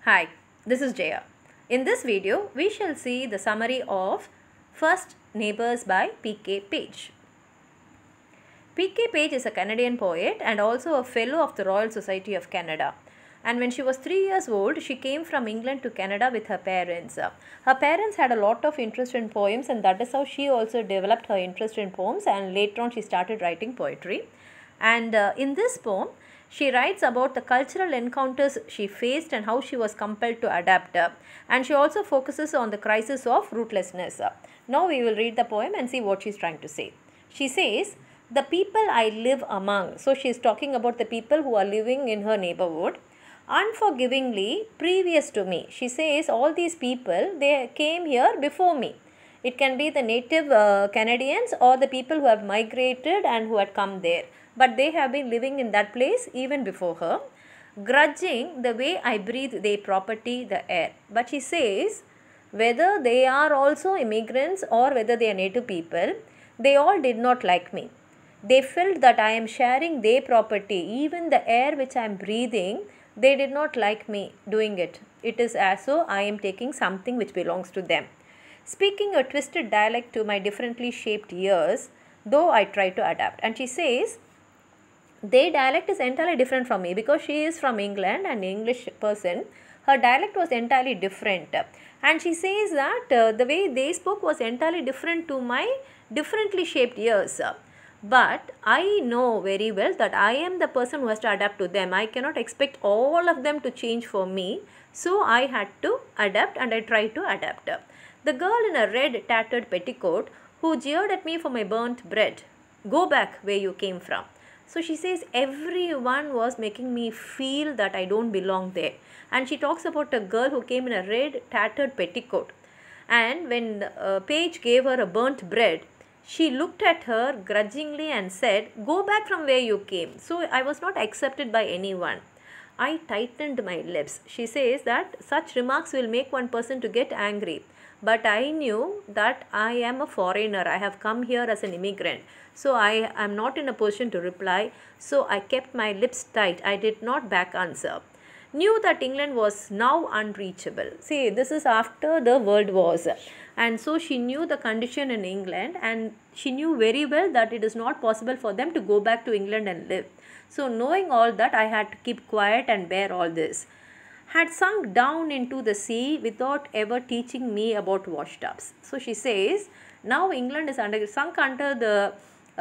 Hi, this is Jaya. In this video, we shall see the summary of First Neighbours by P.K. Page. P.K. Page is a Canadian poet and also a fellow of the Royal Society of Canada. And when she was 3 years old, she came from England to Canada with her parents. Her parents had a lot of interest in poems, and that is how she also developed her interest in poems, and later on she started writing poetry. And in this poem, she writes about the cultural encounters she faced and how she was compelled to adapt. And she also focuses on the crisis of rootlessness. Now we will read the poem and see what she is trying to say. She says, "The people I live among." So she is talking about the people who are living in her neighborhood. "Unforgivingly previous to me." She says all these people, they came here before me. It can be the native Canadians or the people who have migrated and who had come there. But they have been living in that place even before her. "Grudging the way I breathe their property, the air." But she says, whether they are also immigrants or whether they are native people, they all did not like me. They felt that I am sharing their property, even the air which I am breathing. They did not like me doing it. It is as though I am taking something which belongs to them. Speaking a twisted dialect to my differently shaped ears, though I try to adapt. And she says, their dialect is entirely different from me because she is from England, an English person. Her dialect was entirely different. And she says that the way they spoke was entirely different to my differently shaped ears. But I know very well that I am the person who has to adapt to them. I cannot expect all of them to change for me. So I had to adapt, and I tried to adapt. The girl in a red tattered petticoat who jeered at me for my burnt bread. Go back where you came from. So she says everyone was making me feel that I don't belong there. And she talks about a girl who came in a red tattered petticoat. And when Paige gave her a burnt bread, she looked at her grudgingly and said, go back from where you came. So I was not accepted by anyone. I tightened my lips. She says that such remarks will make one person to get angry. But I knew that I am a foreigner. I have come here as an immigrant. So I am not in a position to reply. So I kept my lips tight. I did not back answer. Knew that England was now unreachable. See, this is after the World Wars. And so she knew the condition in England, and she knew very well that it is not possible for them to go back to England and live. So knowing all that, I had to keep quiet and bear all this. Had sunk down into the sea without ever teaching me about washtubs. So she says, now England is sunk under the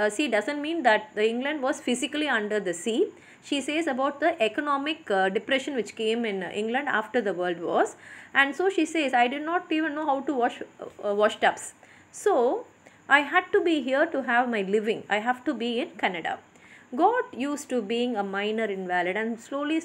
sea doesn't mean that the England was physically under the sea. She says about the economic depression which came in England after the World Wars. And so she says, I did not even know how to wash washtubs. So I had to be here to have my living. I have to be in Canada. Got used to being a minor invalid, and slowly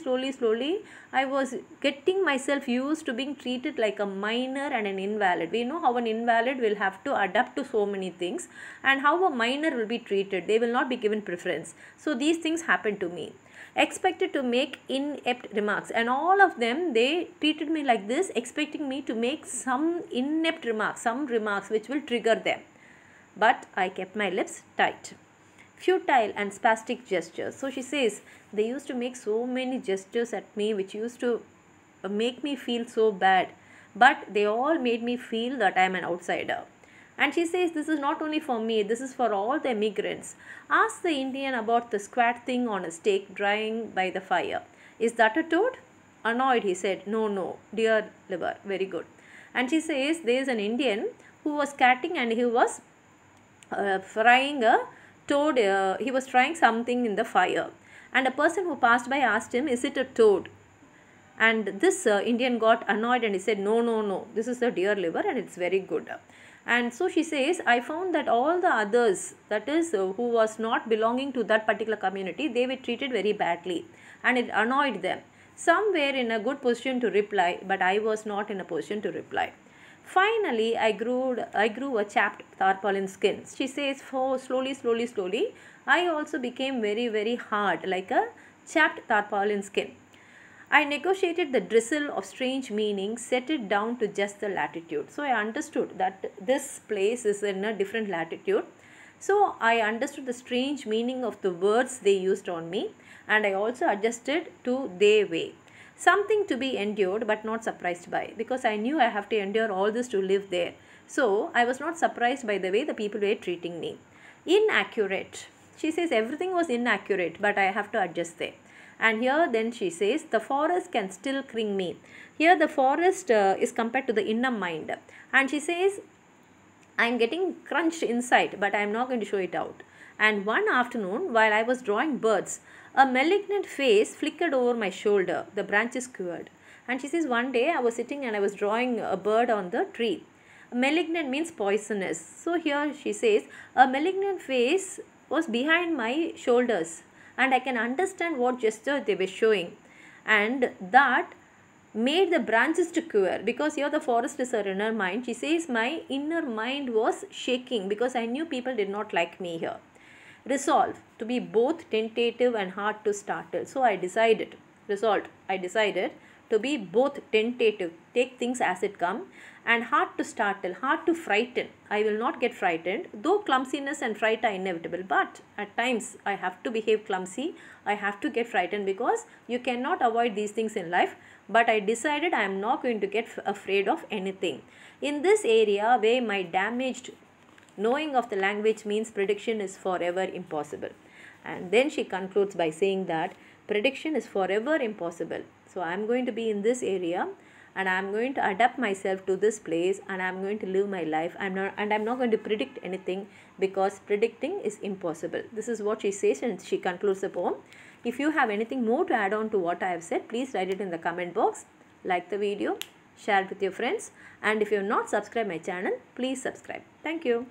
I was getting myself used to being treated like a minor and an invalid. We know how an invalid will have to adapt to so many things, and how a minor will be treated. They will not be given preference. So these things happened to me. Expected to make inept remarks, and all of them, they treated me like this, expecting me to make some inept remarks, some remarks which will trigger them. But I kept my lips tight. Futile and spastic gestures. So she says, they used to make so many gestures at me which used to make me feel so bad. But they all made me feel that I am an outsider. And she says, this is not only for me, this is for all the immigrants. Ask the Indian about the squat thing on a stake drying by the fire. Is that a toad? Annoyed, he said, no, dear liver, very good. And she says, there is an Indian who was scatting, and he was frying a toad. He was trying something in the fire, and a person who passed by asked him, is it a toad? And this Indian got annoyed, and he said, no, this is a deer liver, and it's very good. And so she says, I found that all the others, that is who was not belonging to that particular community, they were treated very badly, and it annoyed them. Some were in a good position to reply, but I was not in a position to reply. Finally, I grew a chapped tarpaulin skin. She says, slowly, I also became very hard, like a chapped tarpaulin skin. I negotiated the drizzle of strange meaning, set it down to just the latitude. So I understood that this place is in a different latitude. So I understood the strange meaning of the words they used on me, and I also adjusted to their way. Something to be endured but not surprised by, because I knew I have to endure all this to live there. So I was not surprised by the way the people were treating me. Inaccurate. She says everything was inaccurate, but I have to adjust there. And here then she says the forest can still cling me. Here the forest is compared to the inner mind. And she says I am getting crunched inside, but I am not going to show it out. And one afternoon, while I was drawing birds, a malignant face flickered over my shoulder. The branches quivered. And she says, one day I was sitting and I was drawing a bird on the tree. Malignant means poisonous. So here she says, a malignant face was behind my shoulders. And I can understand what gesture they were showing. And that made the branches to quiver, because here the forest is her inner mind. She says my inner mind was shaking because I knew people did not like me here. Resolve to be both tentative and hard to startle. So I decided to be both tentative, take things as it come, and hard to startle, hard to frighten. I will not get frightened, though clumsiness and fright are inevitable, but at times I have to behave clumsy, I have to get frightened, because you cannot avoid these things in life. But I decided I am not going to get afraid of anything. In this area where my damaged knowing of the language means prediction is forever impossible. And then she concludes by saying that prediction is forever impossible. So I am going to be in this area and I am going to adapt myself to this place and I am going to live my life. I am not going to predict anything, because predicting is impossible. This is what she says, and she concludes the poem. If you have anything more to add on to what I have said, please write it in the comment box. Like the video, share it with your friends, and if you have not subscribed my channel, please subscribe. Thank you.